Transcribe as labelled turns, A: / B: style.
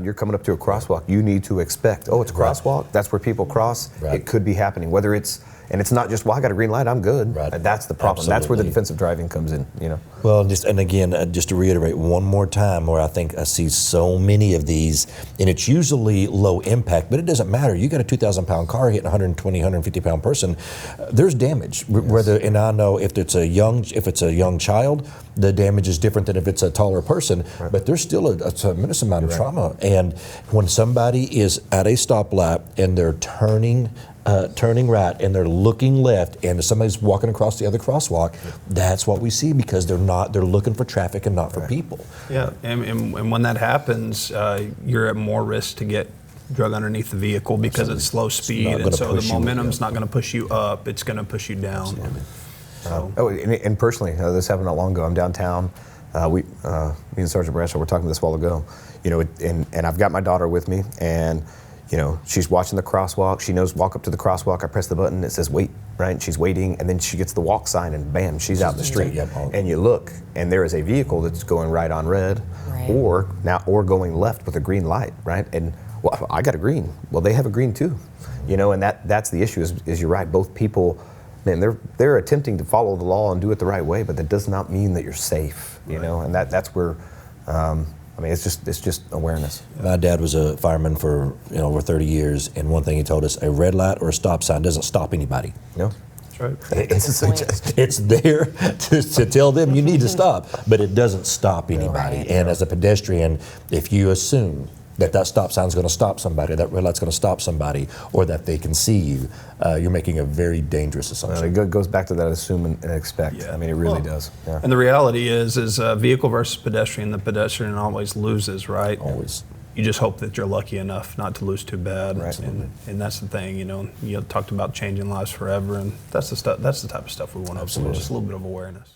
A: you're coming up to a crosswalk, you need to expect, oh, it's a crosswalk, that's where people cross. It could be happening, whether it's, and it's not just, well, I got a green light, I'm good. That's the problem. That's where the defensive driving comes in, you know.
B: Well, and again, just to reiterate one more time, where I think I see so many of these, and it's usually low impact, but it doesn't matter. You got a 2,000-pound car hitting a 120, 150-pound person, there's damage. Whether, and I know if it's a young child, the damage is different than if it's a taller person, but there's still a tremendous amount of trauma. And when somebody is at a stoplight and they're turning right and they're looking left and somebody's walking across the other crosswalk, that's what we see, because they're looking for traffic and not for people.
C: Yeah, and when that happens, you're at more risk to get drug underneath the vehicle because it's slow speed, and so the momentum's not going to push you up, it's going to push you down.
A: So. And personally, this happened not long ago. I'm downtown. Me and Sergeant Bradshaw were talking this a while ago. You know, and I've got my daughter with me, and you know, she's watching the crosswalk. She knows walk up to the crosswalk. I press the button. It says wait, right? And she's waiting, and then she gets the walk sign, and bam, she's out in the street. And you look, and there is a vehicle that's going right on red, or going left with a green light, right? And well, I got a green. Well, they have a green too, you know. And that's the issue. Is you're right. Both people, man, they're attempting to follow the law and do it the right way, but that does not mean that you're safe, you know. And that's where. I mean, it's just awareness.
B: My dad was a fireman for over 30 years, and one thing he told us: a red light or a stop sign doesn't stop anybody.
A: No,
C: that's right.
B: It's there to tell them you need to stop, but it doesn't stop anybody. And as a pedestrian, if you assume that stop sign is going to stop somebody, that red light's going to stop somebody, or that they can see you, you're making a very dangerous assumption.
A: It goes back to that assume and expect. I mean, it really does.
C: And the reality is vehicle versus pedestrian, the pedestrian always loses, right?
B: Always.
C: You just hope that you're lucky enough not to lose too bad. And that's the thing, you talked about changing lives forever, and that's the type of stuff we want to do, just a little bit of awareness.